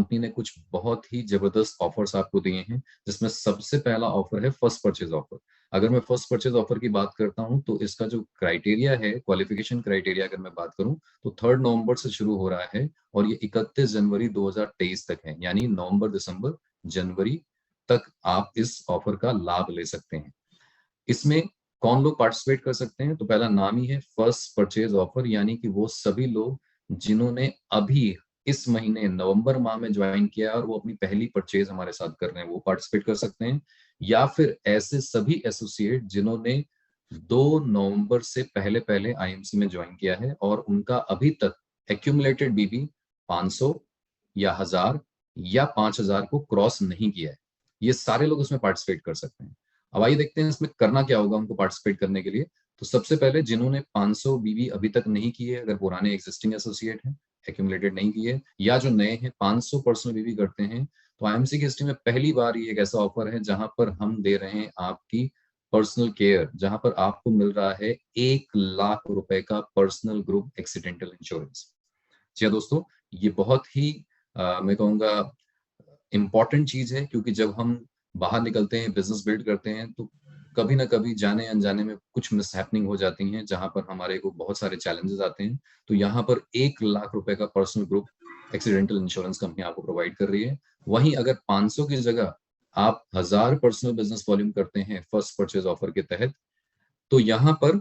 Company ने कुछ बहुत ही जबरदस्त ऑफर्स आपको दिए हैं, जिसमें सबसे पहला ऑफर है फर्स्ट परचेज ऑफर। अगर मैं फर्स्ट परचेज ऑफर की बात करता हूं तो इसका जो क्राइटेरिया है, क्वालिफिकेशन क्राइटेरिया अगर मैं बात करूं तो 3 नवंबर से शुरू हो रहा है और ये 31 जनवरी 2023 तक है, यानी नवंबर, दिसंबर, जनवरी तक आप इस ऑफर का लाभ ले सकते हैं। इसमें कौन लोग पार्टिसिपेट कर सकते हैं? तो पहला नाम ही है फर्स्ट परचेज ऑफर, यानी कि वो सभी लोग जिन्होंने अभी इस महीने नवंबर माह में ज्वाइन किया और वो अपनी पहली परचेज हमारे साथ कर रहे हैं, वो पार्टिसिपेट कर सकते हैं। या फिर ऐसे सभी एसोसिएट जिन्होंने 2 नवंबर से पहले पहले आईएमसी में ज्वाइन किया है और उनका अभी तक एक्यूमुलेटेड बीबी 500 या 1000 या 5000 को क्रॉस नहीं किया है, ये सारे लोग उसमें पार्टिसिपेट कर सकते हैं। अब आइए देखते हैं इसमें करना क्या होगा उनको पार्टिसिपेट करने के लिए। तो सबसे पहले जिन्होंने 500 बीबी अभी तक नहीं की है, अगर पुराने एग्जिस्टिंग एसोसिएट हैं, एक्यूमुलेटेड नहीं किए, या जो नए हैं 500 पर्सनल बीबी करते हैं, तो आईएमसी की हिस्ट्री में पहली बार ये एक ऐसा ऑफर है जहां पर हम दे रहे हैं आपकी पर्सनल केयर, जहां पर आपको मिल रहा है 1 लाख रुपए का पर्सनल ग्रुप एक्सीडेंटल इंश्योरेंस। जी हाँ दोस्तों, ये बहुत ही मैं कहूँगा इम्पॉर्टेंट चीज है, क्योंकि जब हम बाहर निकलते हैं, बिजनेस बिल्ड करते हैं, तो कभी ना कभी जाने अनजाने में कुछ मिसहैपनिंग हो जाती हैं, जहां पर हमारे को बहुत सारे चैलेंजेस आते हैं। तो यहाँ पर 1 लाख रुपए का personal group accidental insurance company आपको प्रोवाइड कर रही है। वहीं अगर 500 की जगह आप 1000 पर्सनल बिजनेस वॉल्यूम करते हैं फर्स्ट परचेज ऑफर के तहत, तो यहाँ पर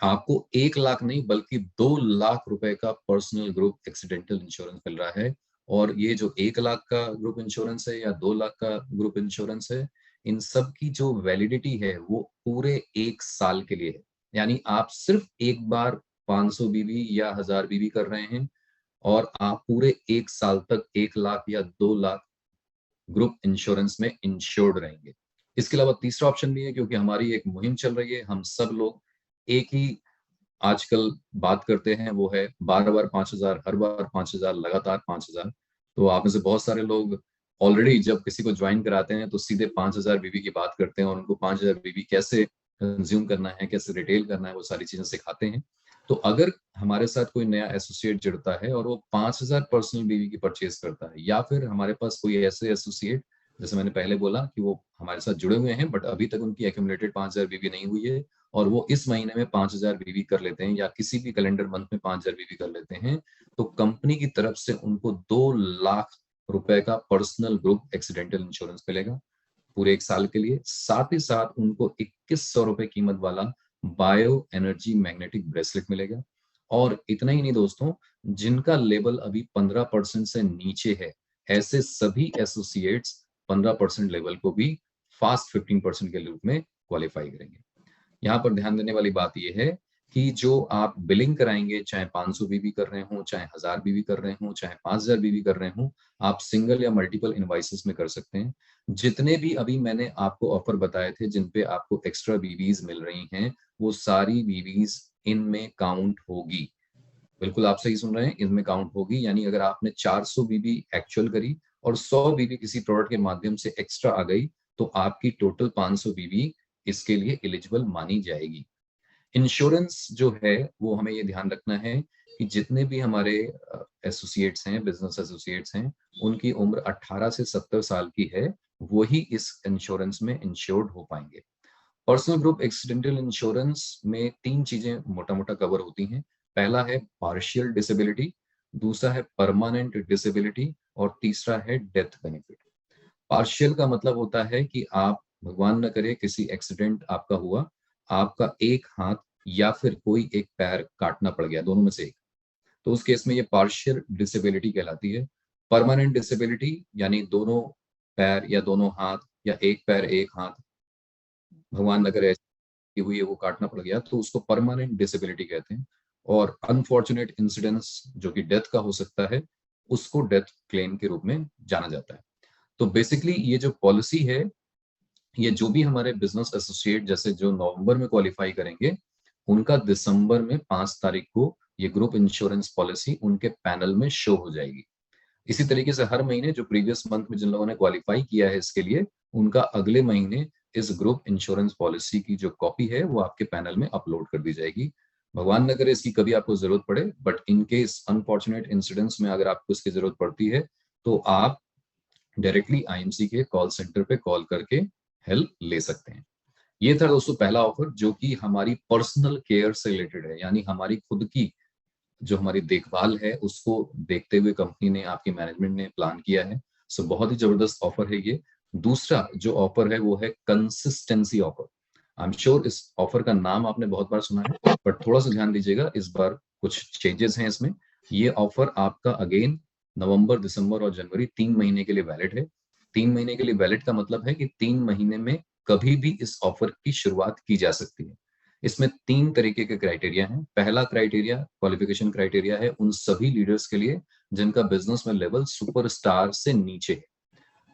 आपको 1 लाख नहीं बल्कि 2 लाख रुपए का पर्सनल ग्रुप एक्सीडेंटल इंश्योरेंस मिल रहा है। और ये जो 1 लाख का ग्रुप इंश्योरेंस है या 2 लाख का ग्रुप इंश्योरेंस है, इन सब की जो वैलिडिटी है वो पूरे 1 साल के लिए है। यानी आप सिर्फ एक बार 500 बीबी या 1000 बीबी कर रहे हैं और आप पूरे 1 साल तक 1 लाख या 2 लाख ग्रुप इंश्योरेंस में इंश्योर्ड रहेंगे। इसके अलावा तीसरा ऑप्शन भी है, क्योंकि हमारी एक मुहिम चल रही है, हम सब लोग एक ही आजकल बात करते हैं, वो है बार बार 5000, हर बार 5000, लगातार 5000। तो आप में से बहुत सारे लोग ऑलरेडी जब किसी को ज्वाइन कराते हैं तो सीधे 5000 बीबी की बात करते हैं और उनको 5000 बीबी कैसे कंज्यूम करना है, कैसे रिटेल करना है, वो सारी चीजें सिखाते हैं। तो अगर हमारे साथ कोई नया एसोसिएट जुड़ता है और वो 5000 पर्सनल बीवी की परचेज करता है, या फिर हमारे पास कोई ऐसे एसोसिएट, जैसे मैंने पहले बोला कि वो हमारे साथ जुड़े हुए हैं बट अभी तक उनकी एक्यूमुलेटेड 5000 बीवी नहीं हुई है, और वो इस महीने में 5000 बीवी कर लेते हैं या किसी भी कैलेंडर मंथ में 5000 बीवी कर लेते हैं, तो कंपनी की तरफ से उनको 2 लाख रुपए का पर्सनल ग्रुप एक्सीडेंटल इंश्योरेंस मिलेगा पूरे 1 साल के लिए। साथ ही साथ उनको 2100 रुपए कीमत वाला बायो एनर्जी मैग्नेटिक ब्रेसलेट मिलेगा। और इतना ही नहीं दोस्तों, जिनका लेवल अभी 15% से नीचे है, ऐसे सभी एसोसिएट्स 15% लेवल को भी फास्ट 15% के रूप में क्वालिफाई करेंगे। यहाँ पर ध्यान देने वाली बात यह है कि जो आप बिलिंग कराएंगे, चाहे 500 बीबी कर रहे हो, चाहे 1000 बीबी कर रहे हो, चाहे 5000 बीबी कर रहे हो, आप सिंगल या मल्टीपल इनवाइसेस में कर सकते हैं। जितने भी अभी मैंने आपको ऑफर बताए थे जिन पे आपको एक्स्ट्रा बीबीज मिल रही हैं, वो सारी बीबीज इनमें काउंट होगी। बिल्कुल आप सही सुन रहे हैं, इनमें काउंट होगी। यानी अगर आपने 400 बीबी एक्चुअल करी और 100 बीबी किसी प्रोडक्ट के माध्यम से एक्स्ट्रा आ गई, तो आपकी टोटल 500 बीबी इसके लिए एलिजिबल मानी जाएगी। इंश्योरेंस जो है वो हमें ये ध्यान रखना है कि जितने भी हमारे एसोसिएट्स हैं, बिजनेस एसोसिएट्स हैं, उनकी उम्र 18 से 70 साल की है, वही इस इंश्योरेंस में इंश्योर्ड हो पाएंगे। पर्सनल ग्रुप एक्सीडेंटल इंश्योरेंस में 3 चीजें मोटा मोटा कवर होती हैं। पहला है पार्शियल डिसेबिलिटी, दूसरा है परमानेंट डिसेबिलिटी, और तीसरा है डेथ बेनिफिट। पार्शियल का मतलब होता है कि आप, भगवान न करे, किसी एक्सीडेंट आपका हुआ, आपका एक हाथ या फिर कोई एक पैर काटना पड़ गया, दोनों में से एक, तो उस केस में ये पार्शियल डिसेबिलिटी कहलाती है। परमानेंट डिसेबिलिटी यानी दोनों पैर या दोनों हाथ या एक पैर एक हाथ, भगवान न करे ऐसी हुई है, वो काटना पड़ गया, तो उसको परमानेंट डिसेबिलिटी कहते हैं। और अनफॉर्चुनेट इंसिडेंस जो कि डेथ का हो सकता है, उसको डेथ क्लेम के रूप में जाना जाता है। तो बेसिकली ये जो पॉलिसी है, ये जो भी हमारे बिजनेस एसोसिएट जैसे जो नवंबर में क्वालिफाई करेंगे, उनका दिसंबर में 5 तारीख को ये ग्रुप इंश्योरेंस पॉलिसी उनके पैनल में शो हो जाएगी। इसी तरीके से हर महीने जो प्रीवियस मंथ में जिन लोगों ने क्वालिफाई किया है इसके लिए, उनका अगले महीने इस ग्रुप इंश्योरेंस पॉलिसी की जो कॉपी है वो आपके पैनल में अपलोड कर दी जाएगी। भगवान न करे इसकी कभी आपको जरूरत पड़े, but in case unfortunate incidents में अगर आपको इसकी जरूरत पड़ती है, तो आप डायरेक्टली आईएमसी के कॉल सेंटर पे कॉल करके हेल्प ले सकते हैं। ये था दोस्तों पहला ऑफर, जो कि हमारी पर्सनल केयर से रिलेटेड है, यानी हमारी खुद की जो हमारी देखभाल है उसको देखते हुए कंपनी ने, आपकी मैनेजमेंट ने प्लान किया है। सो बहुत ही जबरदस्त ऑफर है ये। दूसरा जो ऑफर है वो है consistency offer. I am sure इस ऑफर का नाम आपने बहुत बार सुना है, बट थोड़ा सा ध्यान दीजिएगा, इस बार कुछ चेंजेस हैं इसमें। ये ऑफर आपका अगेन नवंबर, दिसंबर और जनवरी 3 महीने के लिए वैलिड है। 3 महीने के लिए वैलिड का मतलब है कि 3 महीने में कभी भी इस ऑफर की शुरुआत की जा सकती है। इसमें 3 तरीके के क्राइटेरिया हैं। पहला क्राइटेरिया, क्वालिफिकेशन क्राइटेरिया है उन सभी लीडर्स के लिए जिनका बिजनेस में लेवल सुपरस्टार से नीचे है।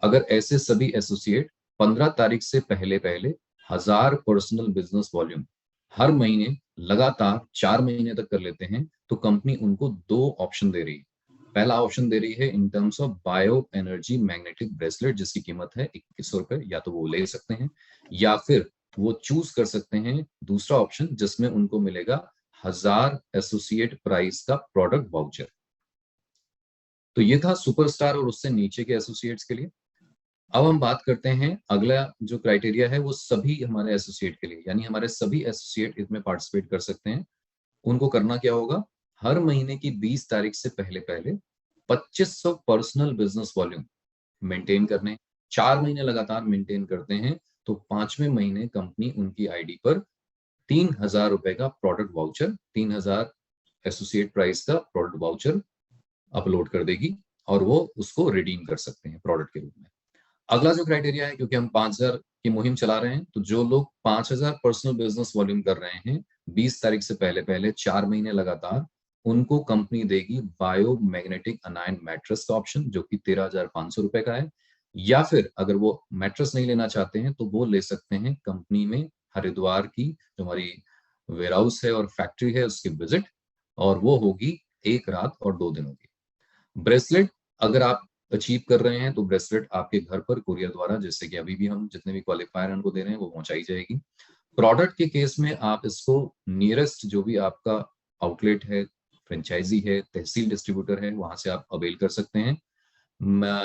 अगर ऐसे सभी एसोसिएट 15 तारीख से पहले पहले 1000 पर्सनल बिजनेस वॉल्यूम हर महीने लगातार 4 महीने तक कर लेते हैं, तो कंपनी उनको 2 ऑप्शन दे रही है। पहला ऑप्शन दे रही है in terms of bio energy magnetic bracelet, जिसकी कीमत है 2100 रुपए, या तो वो ले सकते हैं या फिर वो चूज कर सकते हैं दूसरा ऑप्शन, जिसमें उनको मिलेगा 1000 एसोसिएट प्राइस का प्रोडक्ट वाउचर। तो ये था सुपरस्टार और उससे नीचे के एसोसिएट्स के लिए। अब हम बात करते हैं अगला जो क्राइटेरिया है वो सभी हमारे एसोसिएट के लिए, यानी हमारे सभी एसोसिएट इसमें पार्टिसिपेट कर सकते हैं। उनको करना क्या होगा, हर महीने की 20 तारीख से पहले पहले 2500 पर्सनल बिजनेस वॉल्यूम मेंटेन करने। 4 महीने लगातार मेंटेन करते हैं तो 5वें महीने कंपनी उनकी आईडी पर 3000 रुपए का प्रोडक्ट वाउचर, 3000 एसोसिएट प्राइस का प्रोडक्ट वाउचर अपलोड कर देगी और वो उसको रिडीम कर सकते हैं प्रोडक्ट के रूप में। अगला जो क्राइटेरिया है, क्योंकि हम 5000 की मुहिम चला रहे हैं, तो जो लोग 5000 पर्सनल बिजनेस वॉल्यूम कर रहे हैं 20 तारीख से पहले पहले 4 महीने लगातार, उनको कंपनी देगी बायो मैग्नेटिक अनायन मैट्रेस का ऑप्शन, जो कि 13,500 रुपए का है। या फिर अगर वो मैट्रेस नहीं लेना चाहते हैं तो वो ले सकते हैं कंपनी में हरिद्वार की जो हमारी वेयर हाउस है और फैक्ट्री है उसकी विजिट, और वो होगी 1 रात और 2 दिनों की। ब्रेसलेट अगर आप अचीव कर रहे हैं तो ब्रेसलेट आपके घर पर कुरियर द्वारा, जैसे कि अभी भी हम जितने भी क्वालिफायर उनको दे रहे हैं, वो पहुंचाई जाएगी। प्रोडक्ट के केस में आप इसको नियरेस्ट जो भी आपका आउटलेट है, फ्रेंचाइजी है, तहसील डिस्ट्रीब्यूटर है, वहां से आप अवेल कर सकते हैं।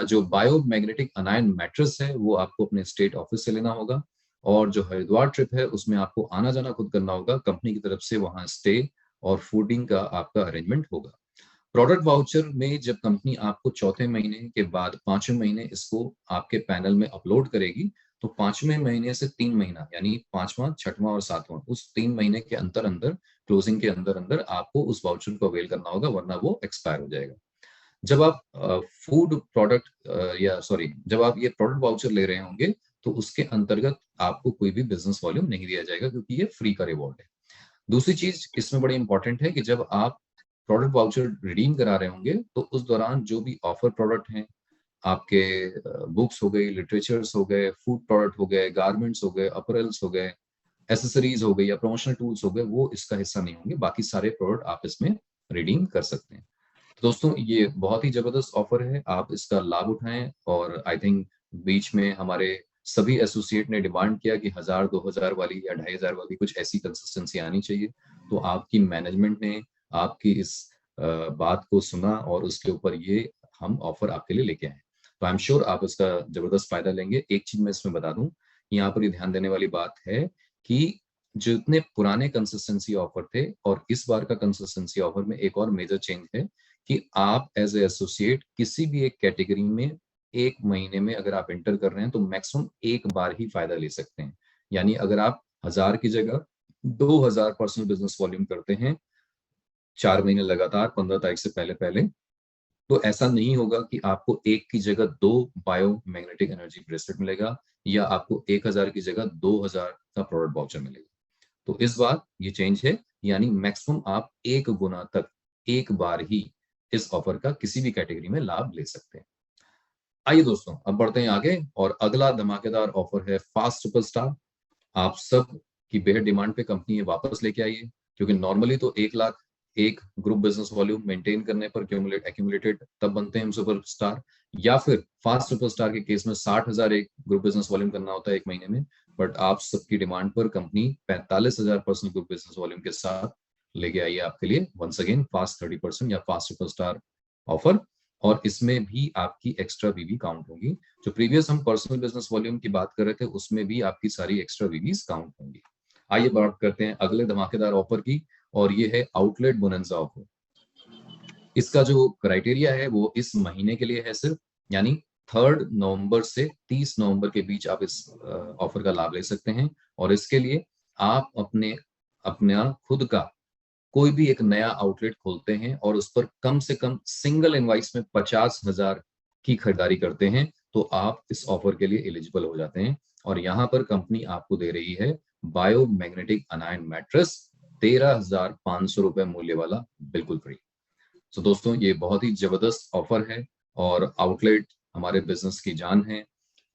जो बायो मैग्नेटिक अनायन मैट्रेस है वो आपको अपने स्टेट ऑफिस से लेना होगा, और जो हरिद्वार ट्रिप है उसमें आपको आना जाना खुद करना होगा। कंपनी की तरफ से वहां स्टे और फूडिंग का आपका अरेंजमेंट होगा। प्रोडक्ट वाउचर में जब कंपनी आपको 4थे महीने के बाद 5वें महीने इसको आपके पैनल में अपलोड करेगी, तो 5वें महीने से 3 महीना, यानी 5वां, 6वां और 7वां, उस 3 महीने के अंदर अंदर, क्लोजिंग के अंदर अंदर आपको उस वाउचर को अवेल करना होगा, वरना वो एक्सपायर हो जाएगा। जब आप फूड प्रोडक्ट या सॉरी जब आप ये प्रोडक्ट वाउचर ले रहे होंगे, तो उसके अंतर्गत आपको कोई भी बिजनेस वॉल्यूम नहीं दिया जाएगा, क्योंकि ये फ्री का रिवॉर्ड है। दूसरी चीज इसमें बड़ी इंपॉर्टेंट है कि जब आप प्रोडक्ट वाउचर रिडीम करा रहे होंगे, तो उस दौरान जो भी ऑफर प्रोडक्ट हैं, आपके बुक्स हो गई, लिटरेचर्स हो गए, फूड प्रोडक्ट हो गए, गारमेंट्स हो गए, अपरेल्स हो गए, एसेसरीज हो गई या प्रमोशनल टूल्स हो गए, वो इसका हिस्सा नहीं होंगे। बाकी सारे प्रोडक्ट आप इसमें रिडीम कर सकते हैं। तो दोस्तों ये बहुत ही जबरदस्त ऑफर है, आप इसका लाभ उठाएं। और आई थिंक बीच में हमारे सभी एसोसिएट ने डिमांड किया कि 1000, 2000 वाली या 2500 वाली कुछ ऐसी कंसिस्टेंसी आनी चाहिए। तो आपकी मैनेजमेंट ने आपकी इस बात को सुना और उसके ऊपर ये हम ऑफर आपके लिए लेके आए। तो आई एम श्योर आप इसका जबरदस्त फायदा लेंगे। एक चीज मैं इसमें बता दूं, यहाँ पर ये ध्यान देने वाली बात है कि जितने पुराने कंसिस्टेंसी ऑफर थे और इस बार का कंसिस्टेंसी ऑफर में एक और मेजर चेंज है कि आप एज ए एसोसिएट किसी भी एक कैटेगरी में 1 महीने में अगर आप एंटर कर रहे हैं तो मैक्सिमम एक बार ही फायदा ले सकते हैं। यानी अगर आप 1000 की जगह 2000 पर्सनल बिजनेस वॉल्यूम करते हैं 4 महीने लगातार 15 तारीख से पहले पहले, तो ऐसा नहीं होगा कि आपको एक की जगह 2 बायो मैग्नेटिक एनर्जी ब्रेसलेट मिलेगा या आपको 1000 की जगह 2000 का प्रोडक्ट वाउचर मिलेगा। तो इस बार ये चेंज है, यानी मैक्सिमम आप 1 गुना तक एक बार ही इस ऑफर का किसी भी कैटेगरी में लाभ ले सकते हैं। आइए दोस्तों अब बढ़ते हैं आगे, और अगला धमाकेदार ऑफर है फास्ट सुपरस्टार। आप सब की बेहद डिमांड पे कंपनी ये वापस लेके आई है, क्योंकि नॉर्मली तो 1 लाख एक ग्रुप बिजनेस वॉल्यूम मेंटेन करने पर एक्यूमुलेटेड तब बनते हैं सुपरस्टार, या फिर फास्ट सुपरस्टार के केस में 60,000 एक ग्रुप बिजनेस वॉल्यूम करना होता है 1 महीने में। बट आप सबकी डिमांड पर company 45,000 personal group business volume के साथ लेके आई है आपके लिए वंस अगेन फास्ट 30% या फास्ट सुपरस्टार ऑफर। और इसमें भी आपकी एक्स्ट्रा वीवी काउंट होगी। जो प्रीवियस हम पर्सनल बिजनेस वॉल्यूम की बात कर रहे थे उसमें भी आपकी सारी एक्स्ट्रा वीवीज काउंट होंगी। आइए बात करते हैं अगले धमाकेदार ऑफर की, और ये है आउटलेट बोनंजा ऑफर। इसका जो क्राइटेरिया है वो इस महीने के लिए है सिर्फ, यानी 3 नवंबर से 30 नवंबर के बीच आप इस ऑफर का लाभ ले सकते हैं। और इसके लिए आप अपना खुद का कोई भी एक नया आउटलेट खोलते हैं और उस पर कम से कम सिंगल इनवाइस में 50,000 की खरीदारी करते हैं, तो आप इस ऑफर के लिए एलिजिबल हो जाते हैं। और यहाँ पर कंपनी आपको दे रही है बायोमैग्नेटिक अनायन मैट्रेस 13,500 रुपए मूल्य वाला, बिल्कुल फ्री। तो दोस्तों ये बहुत ही जबरदस्त ऑफर है, और आउटलेट हमारे बिजनेस की जान है,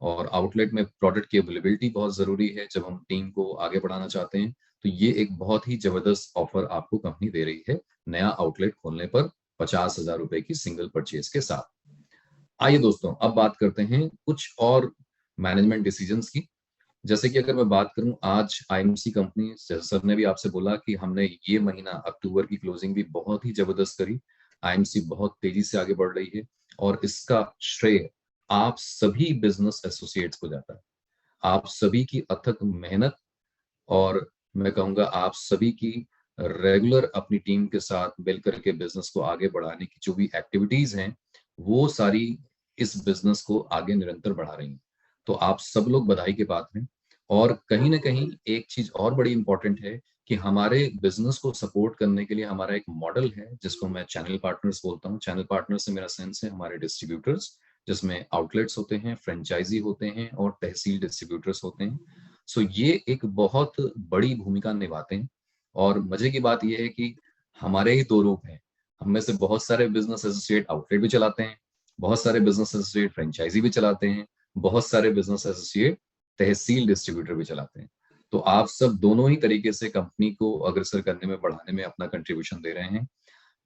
और आउटलेट में प्रोडक्ट की अवेलेबिलिटी बहुत जरूरी है जब हम टीम को आगे बढ़ाना चाहते हैं। तो ये एक बहुत ही जबरदस्त ऑफर आपको कंपनी दे रही है नया आउटलेट खोलने पर 50,000 रुपए की सिंगल परचेज के साथ। आइए दोस्तों अब बात करते हैं कुछ और मैनेजमेंट डिसीजंस की। जैसे कि अगर मैं बात करूं, आज आईएमसी कंपनी, सर ने भी आपसे बोला कि हमने ये महीना अक्टूबर की क्लोजिंग भी बहुत ही जबरदस्त करी। आईएमसी बहुत तेजी से आगे बढ़ रही है, और इसका श्रेय आप सभी बिजनेस एसोसिएट्स को जाता है। आप सभी की अथक मेहनत, और मैं कहूंगा आप सभी की रेगुलर अपनी टीम के साथ मिलकर के बिजनेस को आगे बढ़ाने की जो भी एक्टिविटीज हैं, वो सारी इस बिजनेस को आगे निरंतर बढ़ा रही हैं। तो आप सब लोग बधाई के पात्र हैं। और कहीं ना कहीं एक चीज और बड़ी इंपॉर्टेंट है कि हमारे बिजनेस को सपोर्ट करने के लिए हमारा एक मॉडल है जिसको मैं चैनल पार्टनर्स बोलता हूँ। चैनल पार्टनर्स से मेरा सेंस है हमारे डिस्ट्रीब्यूटर्स, जिसमें आउटलेट्स होते हैं, फ्रेंचाइजी होते हैं और तहसील डिस्ट्रीब्यूटर्स होते हैं। सो ये एक बहुत बड़ी भूमिका निभाते हैं। और मजे की बात यह है कि हमारे ही दो रूप हैं। हम में से बहुत सारे बिजनेस एसोसिएट आउटलेट भी चलाते हैं, बहुत सारे बिजनेस एसोसिएट फ्रेंचाइजी भी चलाते हैं, बहुत सारे बिजनेस एसोसिएट तहसील डिस्ट्रीब्यूटर भी चलाते हैं। तो आप सब दोनों ही तरीके से कंपनी को अग्रसर करने में, बढ़ाने में अपना कंट्रीब्यूशन दे रहे हैं।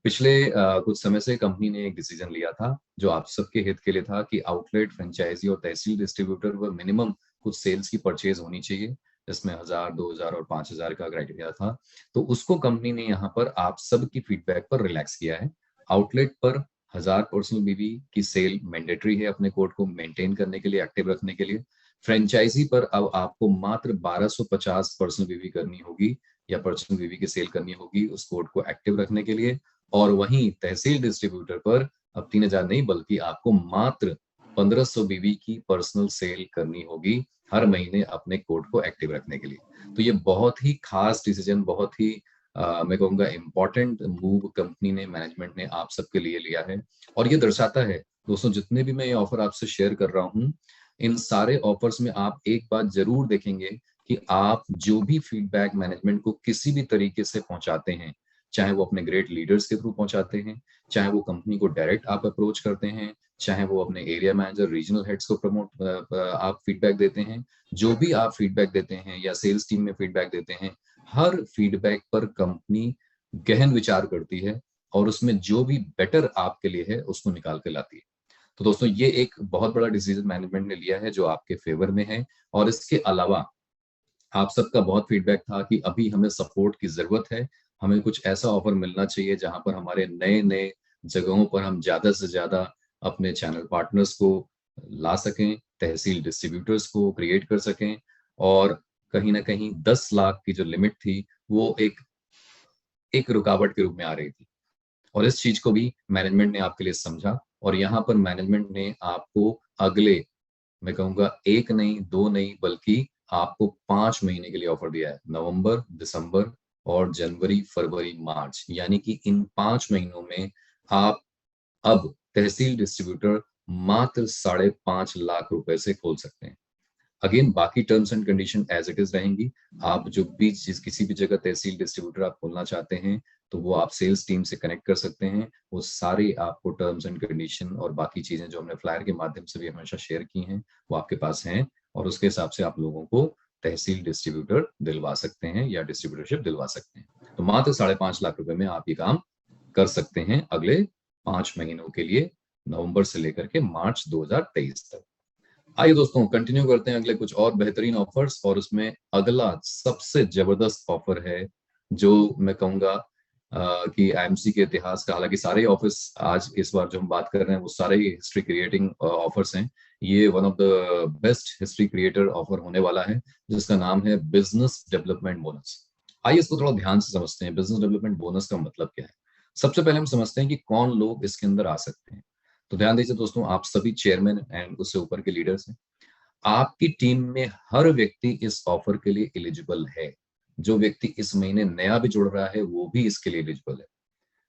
पिछले कुछ समय से कंपनी ने एक डिसीजन लिया था जो आप सबके हित के लिए था कि आउटलेट, फ्रेंचाइजी और तहसील डिस्ट्रीब्यूटर पर मिनिमम कुछ सेल्स की परचेज होनी चाहिए, जिसमें 1,000, 2,000 और 5,000 का क्राइटेरिया था। तो उसको कंपनी ने यहाँ पर आप सबकी फीडबैक पर रिलैक्स किया है। आउटलेट पर 1,000 पर्सनल बीवी की सेल मैंडेटरी है अपने कोड को मेंटेन करने के लिए, एक्टिव रखने के लिए। फ्रेंचाइजी पर अब आपको मात्र 1,250 पर्सनल बीवी करनी होगी, या पर्सनल बीवी की सेल करनी होगी उस कोड को एक्टिव रखने के लिए। और वहीं तहसील डिस्ट्रीब्यूटर पर अब 3,000 नहीं, बल्कि आपको मात्र 1,500 बीवी की पर्सनल सेल करनी होगी हर महीने अपने कोड को एक्टिव रखने के लिए। तो ये बहुत ही खास डिसीजन, बहुत ही मैं कहूँगा इम्पोर्टेंट मूव कंपनी ने, मैनेजमेंट ने आप सबके लिए लिया है। और ये दर्शाता है दोस्तों, जितने भी मैं ये ऑफर आपसे शेयर कर रहा हूँ, इन सारे ऑफर्स में आप एक बात जरूर देखेंगे कि आप जो भी फीडबैक मैनेजमेंट को किसी भी तरीके से पहुंचाते हैं, चाहे वो अपने ग्रेट लीडर्स के थ्रू पहुंचाते हैं, चाहे वो कंपनी को डायरेक्ट आप अप्रोच करते हैं, चाहे वो अपने एरिया मैनेजर, रीजनल हेड्स को प्रमोट आप फीडबैक देते हैं, जो भी आप फीडबैक देते हैं या सेल्स टीम में फीडबैक देते हैं, हर फीडबैक पर कंपनी गहन विचार करती है और उसमें जो भी बेटर आपके लिए है उसको निकाल के लाती है। तो दोस्तों ये एक बहुत बड़ा डिसीजन मैनेजमेंट ने लिया है जो आपके फेवर में है। और इसके अलावा आप सबका बहुत फीडबैक था कि अभी हमें सपोर्ट की जरूरत है, हमें कुछ ऐसा ऑफर मिलना चाहिए जहां पर हमारे नए नए जगहों पर हम ज्यादा से ज्यादा अपने चैनल पार्टनर्स को ला सकें, तहसील डिस्ट्रीब्यूटर्स को क्रिएट कर सकें। और कहीं ना कहीं 10 लाख की जो लिमिट थी वो एक एक रुकावट के रूप में आ रही थी, और इस चीज को भी मैनेजमेंट ने आपके लिए समझा। और यहाँ पर मैनेजमेंट ने आपको अगले, मैं कहूंगा एक नहीं, दो नहीं, बल्कि आपको 5 महीने के लिए ऑफर दिया है। नवंबर, दिसंबर और जनवरी, फरवरी, मार्च, यानी कि इन 5 महीनों में आप अब तहसील डिस्ट्रीब्यूटर मात्र 5.5 लाख रुपए से खोल सकते हैं। अगेन बाकी terms and condition as it is रहेंगी। आप जो भी जिस किसी भी जगह तहसील डिस्ट्रीब्यूटर आप खोलना चाहते हैं, तो वो आप सेल्स टीम से कनेक्ट कर सकते हैं। वो सारे आपको टर्म्स एंड कंडीशन और बाकी चीजें जो हमने फ्लायर के माध्यम से भी हमेशा शेयर की हैं, वो आपके पास हैं, और उसके हिसाब से आप लोगों को तहसील डिस्ट्रीब्यूटर दिलवा सकते हैं या डिस्ट्रीब्यूटरशिप दिलवा सकते हैं। तो मात्र 5.5 लाख रुपए में आप ये काम कर सकते हैं अगले 5 महीनों के लिए, नवंबर से लेकर के मार्च 2023 तक। आइए दोस्तों कंटिन्यू करते हैं अगले कुछ और बेहतरीन ऑफर्स, और उसमें अगला सबसे जबरदस्त ऑफर है जो मैं कहूंगा कि आईएमसी के इतिहास का, हालांकि सारे ऑफिस आज इस बार जो हम बात कर रहे हैं वो सारे ही हिस्ट्री क्रिएटिंग ऑफर्स हैं। ये one of the best history creator offer होने वाला है, जिसका नाम है बिजनेस डेवलपमेंट बोनस। आइए इसको थोड़ा ध्यान से समझते हैं, बिजनेस डेवलपमेंट बोनस का मतलब क्या है। सबसे पहले हम समझते हैं कि कौन लोग इसके अंदर आ सकते हैं। तो ध्यान दीजिए दोस्तों, आप सभी चेयरमैन एंड उससे ऊपर के लीडर्स हैं। आपकी टीम में हर व्यक्ति इस ऑफर के लिए एलिजिबल है। जो व्यक्ति इस महीने नया भी जुड़ रहा है वो भी इसके लिए एलिजिबल है।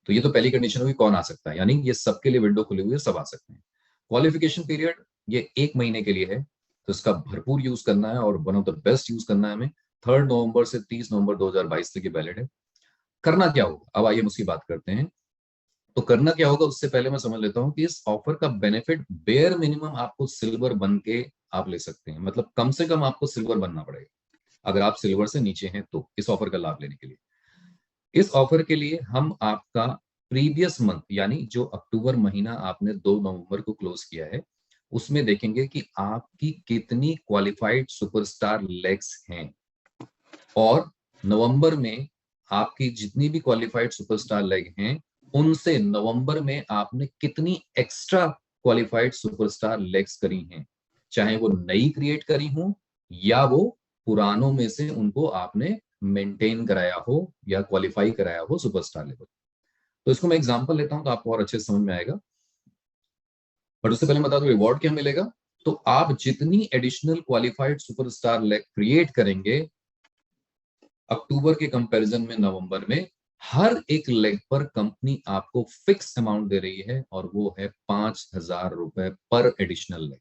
तो ये तो पहली कंडीशन हुई, कौन आ सकता है, यानी ये सबके लिए विंडो खुली हुई है, सब आ सकते हैं। क्वालिफिकेशन पीरियड ये 1 महीने के लिए है, तो इसका भरपूर यूज करना है और one of the best use करना है हमें। 3 नवंबर से 30 नवंबर 2022 तक की वैलिड है। करना क्या होगा, अब आइए हम उसकी बात करते हैं। तो करना क्या होगा उससे पहले मैं समझ लेता हूं कि इस ऑफर का बेनिफिट बेयर मिनिमम आपको सिल्वर बन के आप ले सकते हैं। मतलब कम से कम आपको सिल्वर बनना पड़ेगा अगर आप सिल्वर से नीचे हैं तो, इस ऑफर का लाभ लेने के लिए। इस ऑफर के लिए हम आपका प्रीवियस मंथ, यानी जो अक्टूबर महीना आपने 2 नवंबर को क्लोज किया है, उसमें देखेंगे कि आपकी कितनी क्वालिफाइड सुपरस्टार लेग्स हैं। और नवंबर में आपकी जितनी भी क्वालिफाइड सुपरस्टार लेग हैं, उनसे नवंबर में आपने कितनी एक्स्ट्रा क्वालिफाइड सुपरस्टार लेग्स करी हैं, चाहे वो नई क्रिएट करी हो या वो पुरानों में से उनको आपने मेंटेन कराया हो या क्वालिफाई कराया हो सुपरस्टार लेवल। तो इसको मैं एग्जांपल लेता हूं तो आपको और अच्छे से समझ में आएगा। बट उससे पहले बता दो रिवॉर्ड क्या मिलेगा। तो आप जितनी additional qualified superstar leg create करेंगे अक्टूबर के कंपैरिजन में नवंबर में, हर एक लेग पर कंपनी आपको फिक्स अमाउंट दे रही है और वो है 5,000 रुपए पर एडिशनल लेग।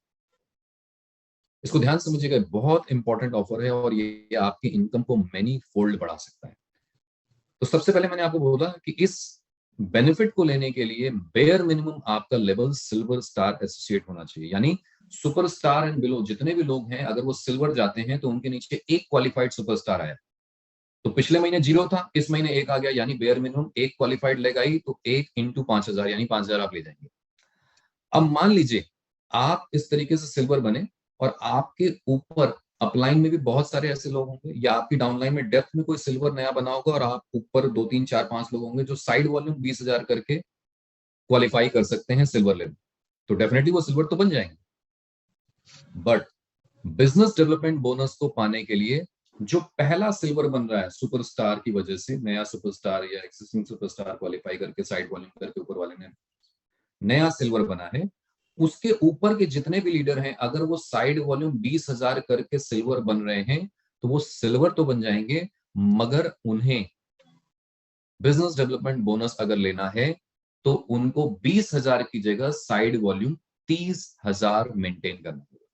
इसको ध्यान से समझिएगा, बहुत इंपॉर्टेंट ऑफर है और ये आपकी इनकम को मैनी फोल्ड बढ़ा सकता है। तो सबसे पहले मैंने आपको बोला कि इस बेनिफिट को लेने के लिए बेयर मिनिमम आपका लेवल सिल्वर स्टार एसोसिएट होना चाहिए। यानी सुपर स्टार एंड बिलो जितने भी लोग हैं, अगर वो सिल्वर जाते हैं तो उनके नीचे एक क्वालिफाइड सुपरस्टार आया। तो पिछले महीने 0 था, इस महीने 1 आ गया, यानी बेयर मिनिमम एक क्वालिफाइड लेग आई, तो 1 × 5,000 यानी 5,000 आप ले जाएंगे। अब मान लीजिए आप इस तरीके से सिल्वर बने और आपके ऊपर अपलाइन में भी बहुत सारे ऐसे लोग होंगे, या आपकी डाउनलाइन में डेप्थ में कोई सिल्वर नया बना होगा और आप ऊपर 2 3 4 5 लोग होंगे जो साइड वॉल्यूम 20,000 करके क्वालिफाई कर सकते हैं सिल्वर लेवल। तो डेफिनेटली वो सिल्वर तो बन जाएंगे। बट बिजनेस डेवलपमेंट बोनस को पाने के लिए जो पहला सिल्वर बन रहा है सुपरस्टार की वजह से, नया सुपरस्टार या एक्सिस्टिंग सुपरस्टार क्वालिफाई करके साइड वॉल्यूम करके ऊपर वाले ने नया सिल्वर बना है, उसके ऊपर के जितने भी लीडर हैं, अगर वो साइड वॉल्यूम 20,000 करके सिल्वर बन रहे हैं तो वो सिल्वर तो बन जाएंगे, मगर उन्हें बिजनेस डेवलपमेंट बोनस अगर लेना है तो उनको 20,000 की जगह साइड वॉल्यूम 30,000 मेंटेन करना होगा।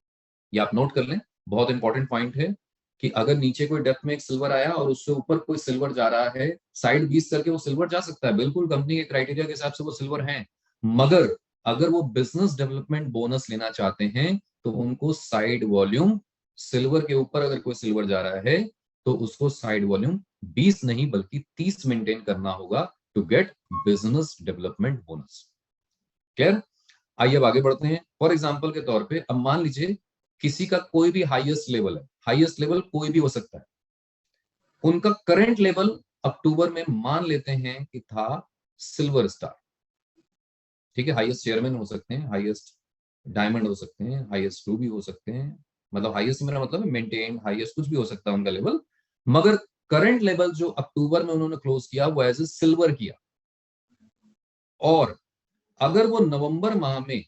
ये आप नोट कर लें, बहुत इंपॉर्टेंट पॉइंट है कि अगर नीचे कोई डेप्थ में एक सिल्वर आया और उससे ऊपर कोई सिल्वर जा रहा है, साइड 20 करके वो सिल्वर जा सकता है, बिल्कुल कंपनी के क्राइटेरिया के हिसाब से वो सिल्वर है। मगर अगर वो बिजनेस डेवलपमेंट बोनस लेना चाहते हैं तो उनको साइड वॉल्यूम, सिल्वर के ऊपर अगर कोई सिल्वर जा रहा है तो उसको साइड वॉल्यूम 20 नहीं बल्कि 30 मेंटेन करना होगा to get business development bonus. Clear? आइए अब आगे बढ़ते हैं। फॉर एग्जाम्पल के तौर पे अब मान लीजिए किसी का कोई भी हाईएस्ट लेवल है, हाईएस्ट लेवल कोई भी हो सकता है, उनका करंट लेवल अक्टूबर में मान लेते हैं कि था सिल्वर स्टार। ठीक है, हाईएस्ट चेयरमैन हो सकते हैं, हाईएस्ट डायमंड हो सकते हैं, हाईएस्ट रूबी हो सकते हैं, मतलब हाईएस्ट मेरा मतलब मेंटेन हाईएस्ट कुछ भी हो सकता है उनका लेवल। मगर करंट लेवल जो अक्टूबर में उन्होंने क्लोज किया वो एज ए सिल्वर किया। और अगर वो नवंबर माह में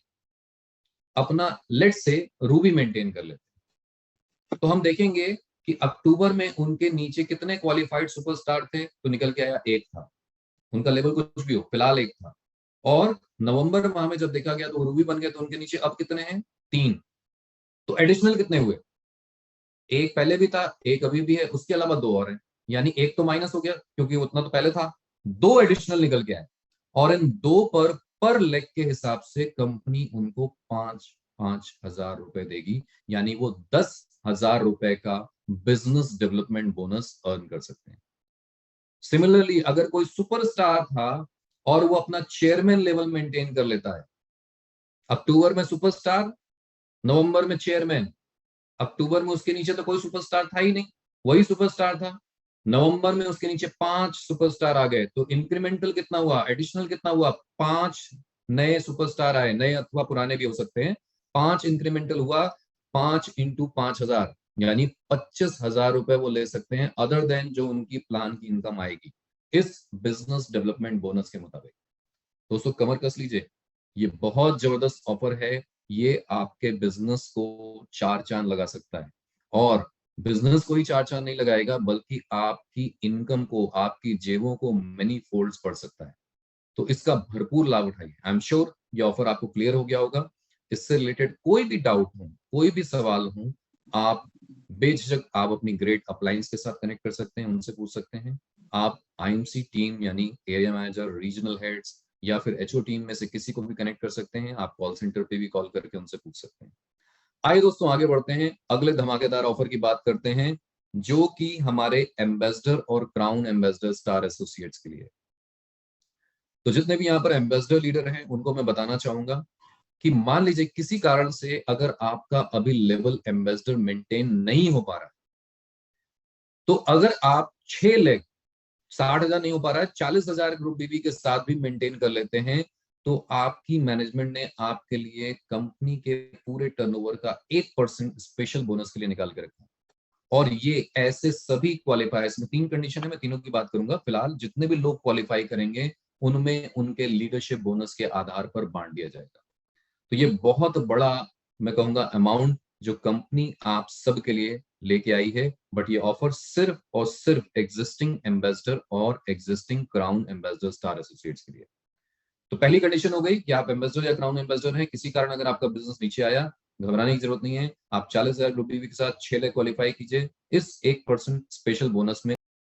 अपना लेट से रूबी मेंटेन कर लेते तो हम देखेंगे कि अक्टूबर में उनके नीचे कितने क्वालिफाइड सुपरस्टार थे, तो निकल के आया एक था। उनका लेवल कुछ भी हो, फिलहाल एक था। और नवंबर माह में जब देखा गया तो रूबी बन गए, तो उनके नीचे अब कितने हैं, 3। तो एडिशनल कितने हुए, एक पहले भी था, एक अभी भी है, उसके अलावा 2 और हैं, यानी एक तो माइनस हो गया क्योंकि उतना तो पहले था, 2 एडिशनल निकल के आए। और इन 2 पर लेग के हिसाब से कंपनी उनको 5,000 रुपए देगी, यानी वो 10,000 रुपए का बिजनेस डेवलपमेंट बोनस अर्न कर सकते हैं। सिमिलरली अगर कोई सुपरस्टार था और वो अपना चेयरमैन लेवल मेंटेन कर लेता है, अक्टूबर में सुपरस्टार, नवंबर में चेयरमैन, अक्टूबर में उसके नीचे तो कोई सुपरस्टार था ही नहीं, वही सुपरस्टार था, नवंबर में उसके नीचे 5 सुपरस्टार आ गए, तो इंक्रीमेंटल कितना हुआ, एडिशनल कितना हुआ, 5 नए सुपरस्टार आए, नए अथवा पुराने भी हो सकते हैं, 5 इंक्रीमेंटल हुआ, 5 इंटू 5,000 यानी 25,000 रुपए वो ले सकते हैं, अदर देन जो उनकी प्लान की इनकम आएगी इस बिजनेस डेवलपमेंट बोनस के मुताबिक। दोस्तों कमर कस लीजिए, ये बहुत जबरदस्त ऑफर है, ये आपके बिजनेस को चार चांद लगा सकता है। और बिजनेस को ही चार चांद नहीं लगाएगा, बल्कि आपकी इनकम को, आपकी जेबों को मेनी फोल्ड्स बढ़ सकता है। तो इसका भरपूर लाभ उठाइए। आई एम श्योर ये ऑफर आपको क्लियर हो गया होगा। इससे रिलेटेड कोई भी डाउट हो, कोई भी सवाल हो, आप बेझिझक आप अपनी ग्रेट अपलायंस के साथ कनेक्ट कर सकते हैं, उनसे पूछ सकते हैं। आप आईएमसी टीम यानी एरिया मैनेजर, रीजनल हेड्स या फिर एचओ टीम में से किसी को भी कनेक्ट कर सकते हैं। आप कॉल सेंटर पे भी कॉल करके उनसे पूछ सकते हैं। आइए दोस्तों आगे बढ़ते हैं, अगले धमाकेदार ऑफर की बात करते हैं, जो कि हमारे एम्बेसडर और क्राउन एम्बेसडर स्टार एसोसिएट्स के लिए। तो जितने भी यहाँ पर एम्बेसडर लीडर हैं उनको मैं बताना चाहूंगा कि मान लीजिए किसी कारण से अगर आपका अभी लेवल एम्बेसडर मेंटेन नहीं हो पा रहा, तो अगर आप 6 लाख 60,000 नहीं हो पा रहा है, 40,000 ग्रुप बीवी के साथ भी मेंटेन कर लेते हैं, तो आपकी मैनेजमेंट ने आपके लिए कंपनी के पूरे टर्नओवर का 1% स्पेशल बोनस के लिए निकाल के रखा। और ये ऐसे सभी क्वालिफायर्स में 3 कंडीशन है, मैं तीनों की बात करूंगा। फिलहाल जितने भी लोग क्वालिफाई करेंगे उनमें उनके लीडरशिप बोनस के आधार पर बांट दिया जाएगा। तो ये बहुत बड़ा, मैं कहूंगा, अमाउंट जो कंपनी आप सब के लिए लेके आई है। बट ये ऑफर सिर्फ और सिर्फ एग्जिस्टिंग एम्बेसडर और existing crown ambassador star associates के लिए। तो पहली कंडीशन हो गई कि आप एम्बेसडर या क्राउन एम्बेसडर हैं, किसी कारण अगर आपका बिजनेस नीचे आया, घबराने की जरूरत नहीं है। आप 40,000 ग्रुप बीवी के साथ 6 लाख क्वालिफाई कीजिए, इस 1% स्पेशल बोनस में